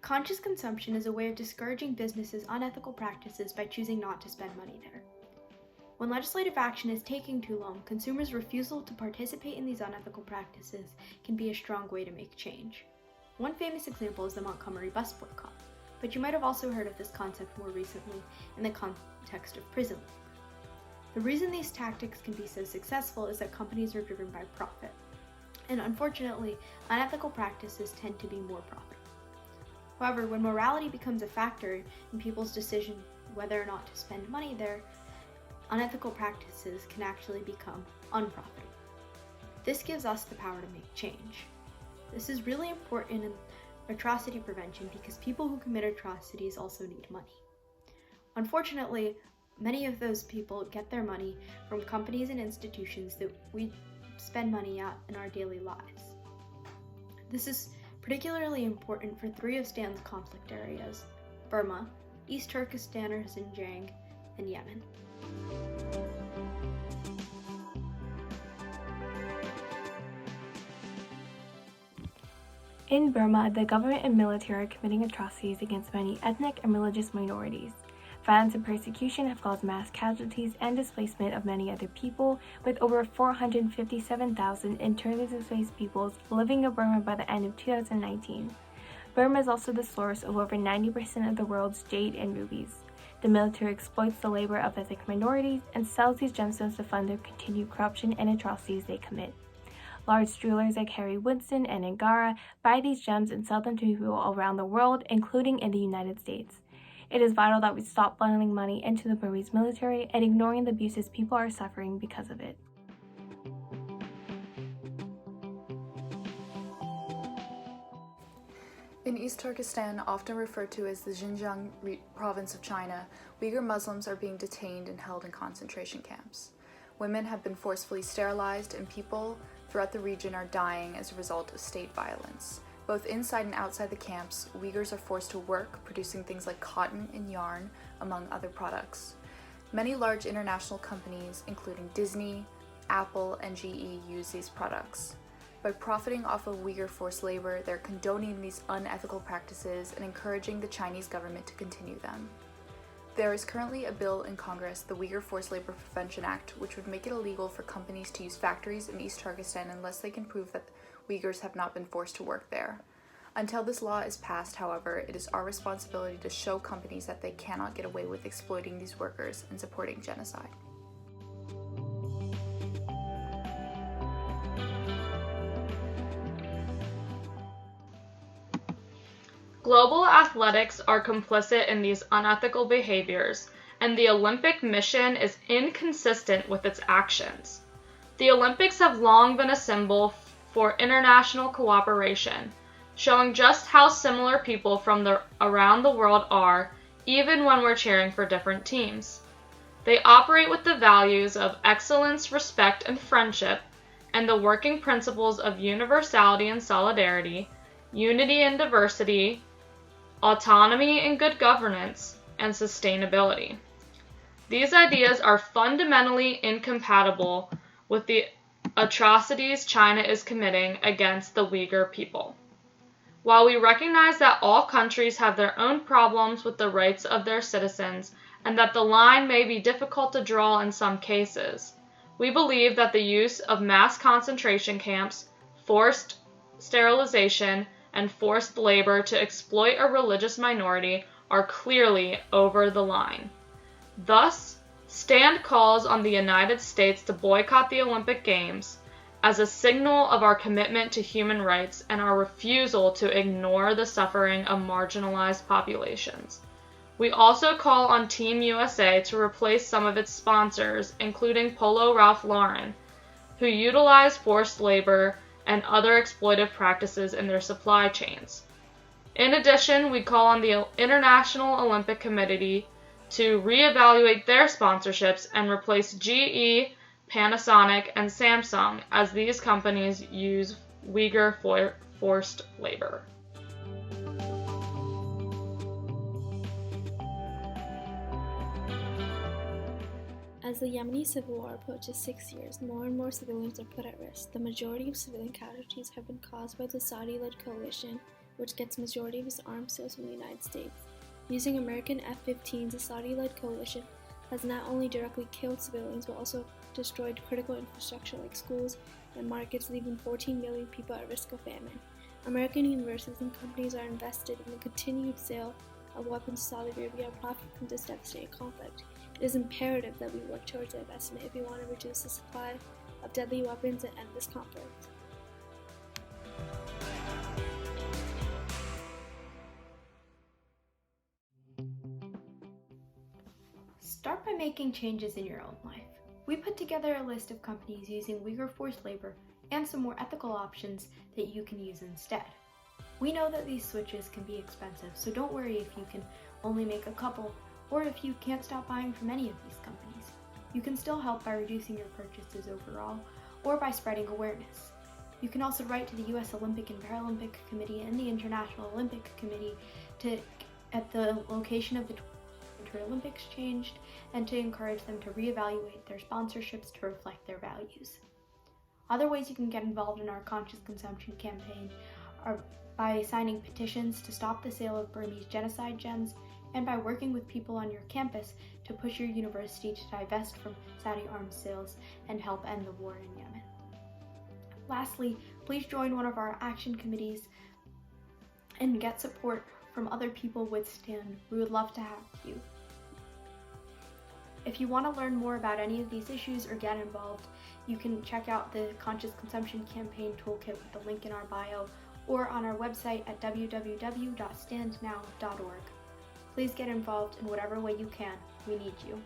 Conscious consumption is a way of discouraging businesses' unethical practices by choosing not to spend money there. When legislative action is taking too long, consumers' refusal to participate in these unethical practices can be a strong way to make change. One famous example is the Montgomery bus boycott, but you might have also heard of this concept more recently in the context of prison labor. The reason these tactics can be so successful is that companies are driven by profit, and unfortunately, unethical practices tend to be more profitable. However, when morality becomes a factor in people's decision whether or not to spend money there, unethical practices can actually become unprofitable. This gives us the power to make change. This is really important in atrocity prevention because people who commit atrocities also need money. Unfortunately, many of those people get their money from companies and institutions that we spend money at in our daily lives. This is particularly important for three of Stan's conflict areas: Burma, East Turkestan or Xinjiang, and Yemen. In Burma, the government and military are committing atrocities against many ethnic and religious minorities. Violence and persecution have caused mass casualties and displacement of many other people, with over 457,000 internally displaced peoples living in Burma by the end of 2019. Burma is also the source of over 90% of the world's jade and rubies. The military exploits the labor of ethnic minorities and sells these gemstones to fund their continued corruption and atrocities they commit. Large jewelers like Harry Winston and Angara buy these gems and sell them to people around the world, including in the United States. It is vital that we stop funneling money into the Burmese military and ignoring the abuses people are suffering because of it. In East Turkestan, often referred to as the Xinjiang province of China, Uyghur Muslims are being detained and held in concentration camps. Women have been forcefully sterilized, and people throughout the region are dying as a result of state violence. Both inside and outside the camps, Uyghurs are forced to work, producing things like cotton and yarn, among other products. Many large international companies, including Disney, Apple, and GE, use these products. By profiting off of Uyghur forced labor, they're condoning these unethical practices and encouraging the Chinese government to continue them. There is currently a bill in Congress, the Uyghur Forced Labor Prevention Act, which would make it illegal for companies to use factories in East Turkestan unless they can prove that Uyghurs have not been forced to work there. Until this law is passed, however, it is our responsibility to show companies that they cannot get away with exploiting these workers and supporting genocide. Global athletics are complicit in these unethical behaviors, and the Olympic mission is inconsistent with its actions. The Olympics have long been a symbol for international cooperation, showing just how similar people from around the world are, even when we're cheering for different teams. They operate with the values of excellence, respect, and friendship, and the working principles of universality and solidarity, unity and diversity, autonomy and good governance, and sustainability. These ideas are fundamentally incompatible with the atrocities China is committing against the Uyghur people. While we recognize that all countries have their own problems with the rights of their citizens and that the line may be difficult to draw in some cases, we believe that the use of mass concentration camps, forced sterilization, and forced labor to exploit a religious minority are clearly over the line. Thus, STAND calls on the United States to boycott the Olympic Games as a signal of our commitment to human rights and our refusal to ignore the suffering of marginalized populations. We also call on Team USA to replace some of its sponsors, including Polo Ralph Lauren, who utilize forced labor and other exploitive practices in their supply chains. In addition, we call on the International Olympic Committee to reevaluate their sponsorships and replace GE, Panasonic, and Samsung, as these companies use Uyghur forced labor. As the Yemeni civil war approaches 6 years, more and more civilians are put at risk. The majority of civilian casualties have been caused by the Saudi-led coalition which gets majority of its arms sales from the United States. Using American F-15s, the Saudi-led coalition has not only directly killed civilians but also destroyed critical infrastructure like schools and markets, leaving 14 million people at risk of famine. American universities and companies are invested in the continued sale of weapons to Saudi Arabia and profit from this devastating conflict. It is imperative that we work towards divestment if we want to reduce the supply of deadly weapons and end this conflict. Start by making changes in your own life. We put together a list of companies using Uyghur forced labor and some more ethical options that you can use instead. We know that these switches can be expensive, so don't worry if you can only make a couple, or if you can't stop buying from any of these companies. You can still help by reducing your purchases overall, or by spreading awareness. You can also write to the US Olympic and Paralympic Committee and the International Olympic Committee to get the location of the Winter Olympics changed and to encourage them to reevaluate their sponsorships to reflect their values. Other ways you can get involved in our conscious consumption campaign are by signing petitions to stop the sale of Burmese genocide gems and by working with people on your campus to push your university to divest from Saudi arms sales and help end the war in Yemen. Lastly, please join one of our action committees and get support from other people with STAND. We would love to have you. If you want to learn more about any of these issues or get involved, you can check out the Conscious Consumption Campaign Toolkit with the link in our bio or on our website at www.standnow.org. Please get involved in whatever way you can. We need you.